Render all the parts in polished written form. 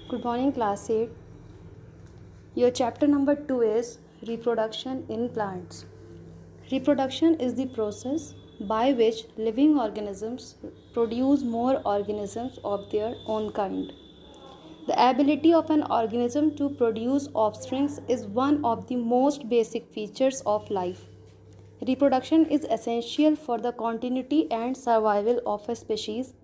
Good morning, class 8. Your chapter number 2 is Reproduction in Plants. Reproduction is the process by which living organisms produce more organisms of their own kind. The ability of an organism to produce offspring is one of the most basic features of life. Reproduction is essential for the continuity and survival of a species.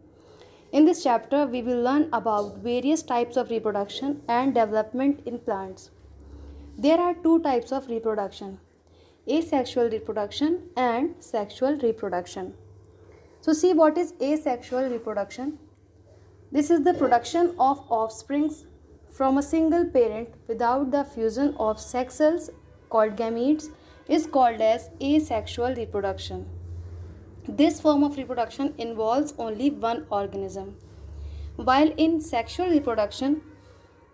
In this chapter, we will learn about various types of reproduction and development in plants. There are two types of reproduction: asexual reproduction and sexual reproduction. So, see what is asexual reproduction. This is the production of offspring from a single parent without the fusion of sex cells called gametes is called as asexual reproduction. This form of reproduction involves only one organism, while in sexual reproduction,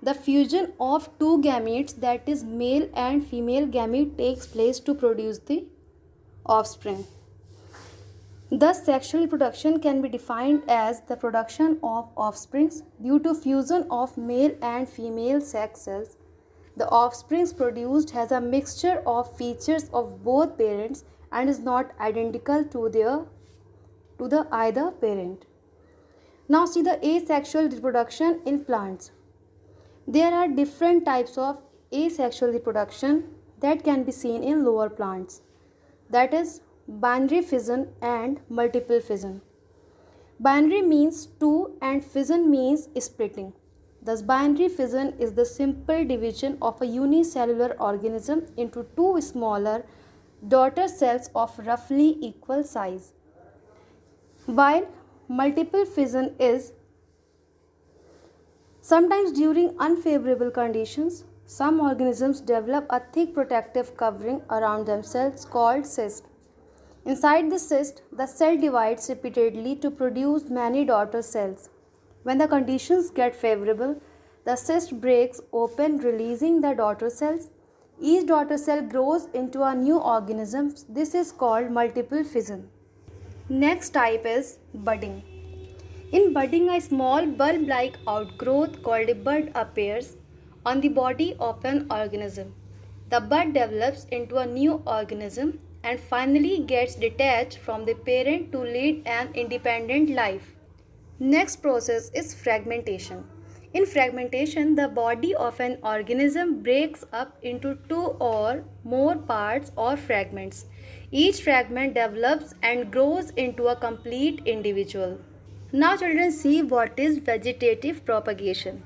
the fusion of two gametes, that is male and female gamete, takes place to produce the offspring. Thus, sexual reproduction can be defined as the production of offspring due to fusion of male and female sex cells. The offspring produced has a mixture of features of both parents and is not identical to the either parent. Now see the asexual reproduction in plants. There are different types of asexual reproduction that can be seen in lower plants, that is binary fission and multiple fission. Binary means two and fission means splitting. Thus, binary fission is the simple division of a unicellular organism into two smaller daughter cells of roughly equal size, while multiple fission is sometimes during unfavorable conditions. Some organisms develop a thick protective covering around themselves called cyst. Inside the cyst, the cell divides repeatedly to produce many daughter cells. When the conditions get favorable, the cyst breaks open, releasing the daughter cells. Each daughter cell grows into a new organism. This is called multiple fission. Next type is budding. In budding, a small bulb-like outgrowth called a bud appears on the body of an organism. The bud develops into a new organism and finally gets detached from the parent to lead an independent life. Next process is fragmentation. In fragmentation, the body of an organism breaks up into two or more parts or fragments. Each fragment develops and grows into a complete individual. Now children, see what is vegetative propagation.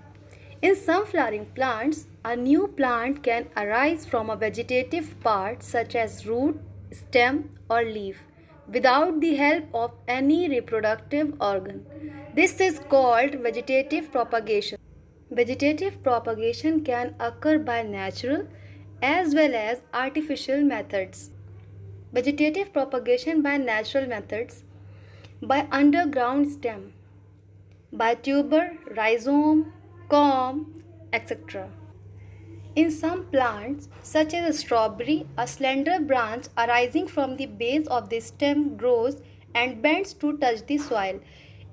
In some flowering plants, a new plant can arise from a vegetative part such as root, stem or leaf without the help of any reproductive organ. This is called vegetative propagation. Vegetative propagation can occur by natural as well as artificial methods. Vegetative propagation by natural methods: by underground stem, by tuber, rhizome, corm, etc. In some plants, such as a strawberry, a slender branch arising from the base of the stem grows and bends to touch the soil.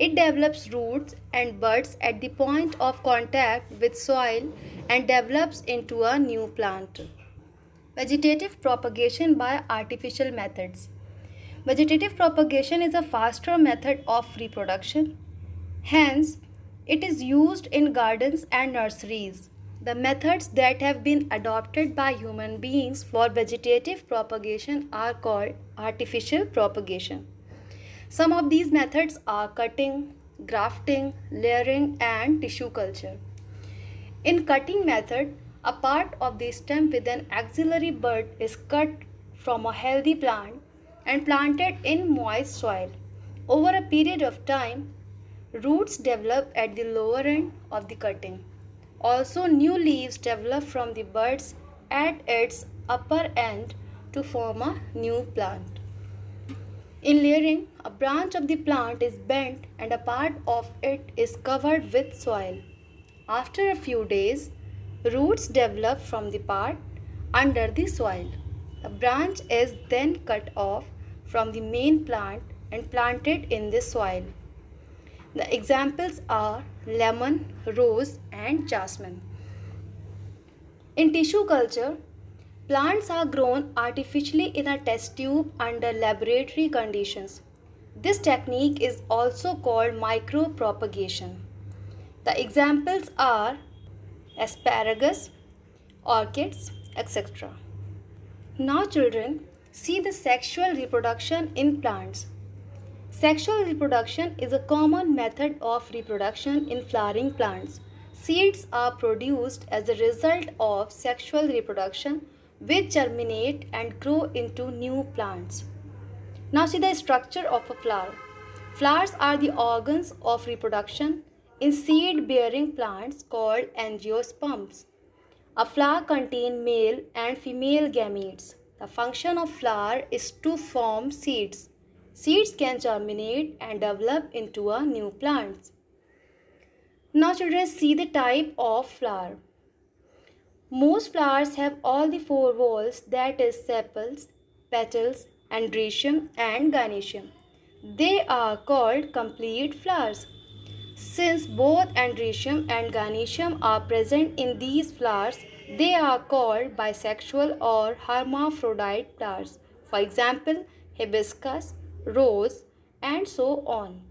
It develops roots and buds at the point of contact with soil and develops into a new plant. Vegetative propagation by artificial methods. Vegetative propagation is a faster method of reproduction. Hence, it is used in gardens and nurseries. The methods that have been adopted by human beings for vegetative propagation are called artificial propagation. Some of these methods are cutting, grafting, layering, and tissue culture. In cutting method, a part of the stem with an axillary bud is cut from a healthy plant and planted in moist soil. Over a period of time, roots develop at the lower end of the cutting. Also, new leaves develop from the buds at its upper end to form a new plant. In layering, a branch of the plant is bent and a part of it is covered with soil. After a few days, roots develop from the part under the soil. The branch is then cut off from the main plant and planted in the soil. The examples are lemon, rose, and jasmine. In tissue culture, plants are grown artificially in a test tube under laboratory conditions. This technique is also called micropropagation. The examples are asparagus, orchids, etc. Now, children, see the sexual reproduction in plants. Sexual reproduction is a common method of reproduction in flowering plants. Seeds are produced as a result of sexual reproduction, which germinate and grow into new plants. Now, see the structure of a flower. Flowers are the organs of reproduction in seed-bearing plants called angiosperms. A flower contains male and female gametes. The function of flower is to form seeds. Seeds can germinate and develop into a new plant. Now children, see the type of flower. Most flowers have all the four whorls, that is sepals, petals, androecium and gynoecium. They are called complete flowers. Since both androecium and gynoecium are present in these flowers, they are called bisexual or hermaphrodite flowers. For example, hibiscus, rose, and so on.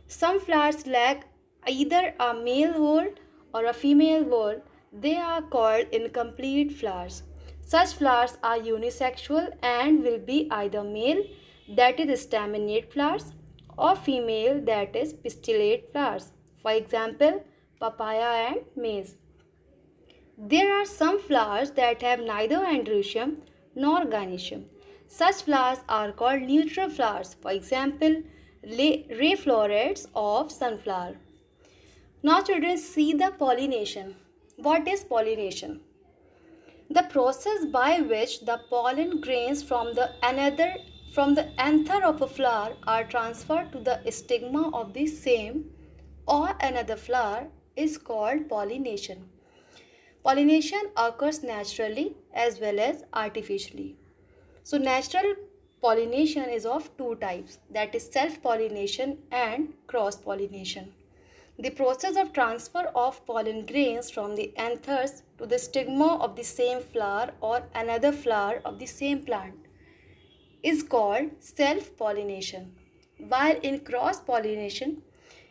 Some flowers lack either a male whorl or a female whorl. They are called incomplete flowers. Such flowers are unisexual and will be either male, that is staminate flowers, or female, that is pistillate flowers. For example, papaya and maize. There are some flowers that have neither androecium nor gynoecium. Such flowers are called neutral flowers. For example, ray florets of sunflower. Now children, see the pollination. What is pollination? The process by which the pollen grains from the anther of a flower are transferred to the stigma of the same or another flower is called pollination. Pollination occurs naturally as well as artificially. So natural pollination is of two types, that is self-pollination and cross-pollination. The process of transfer of pollen grains from the anthers to the stigma of the same flower or another flower of the same plant is called self-pollination. While in cross-pollination,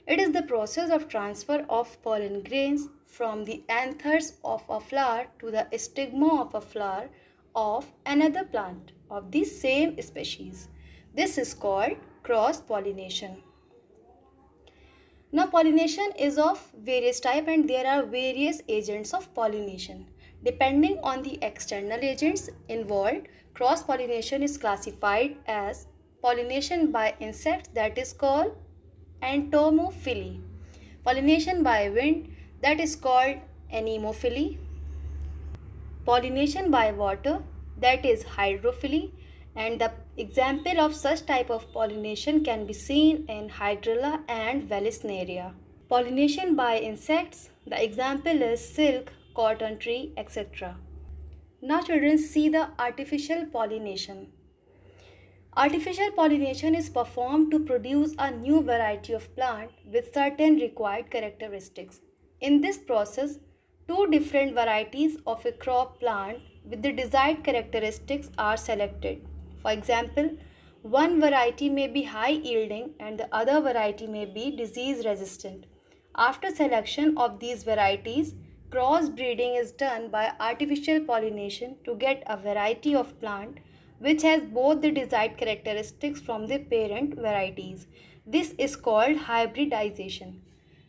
it is the process of transfer of pollen grains from the anthers of a flower to the stigma of a flower of another plant of the same species. This is called cross-pollination. Now, pollination is of various types and there are various agents of pollination. Depending on the external agents involved, cross-pollination is classified as pollination by insects, that is called entomophily. Pollination by wind, that is called anemophily. Pollination by water, that is hydrophily, and the example of such type of pollination can be seen in Hydrilla and Vallisneria. Pollination by insects, the example is silk, cotton tree, etc. Now children, see the artificial pollination. Artificial pollination is performed to produce a new variety of plant with certain required characteristics. In this process, two different varieties of a crop plant with the desired characteristics are selected. For example, one variety may be high yielding and the other variety may be disease resistant. After selection of these varieties, crossbreeding is done by artificial pollination to get a variety of plant which has both the desired characteristics from the parent varieties. This is called hybridization,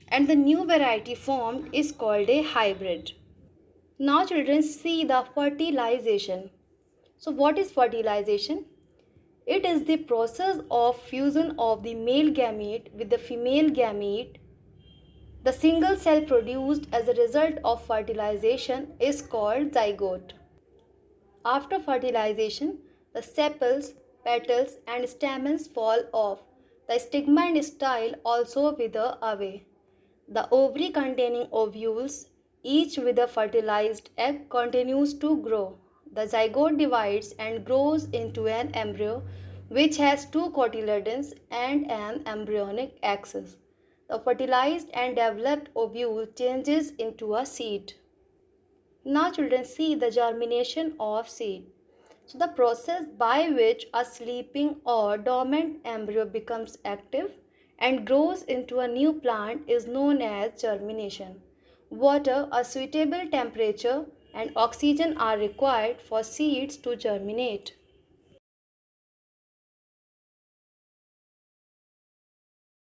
and the new variety formed is called a hybrid. Now children, see the fertilization. So what is fertilization? It is the process of fusion of the male gamete with the female gamete. The single cell produced as a result of fertilization is called zygote. After fertilization, the sepals, petals and stamens fall off. The stigma and style also wither away. The ovary containing ovules, each with a fertilized egg, continues to grow. The zygote divides and grows into an embryo which has two cotyledons and an embryonic axis. The fertilized and developed ovule changes into a seed. Now children, see the germination of seed. So the process by which a sleeping or dormant embryo becomes active and grows into a new plant is known as germination. Water, a suitable temperature, and oxygen are required for seeds to germinate.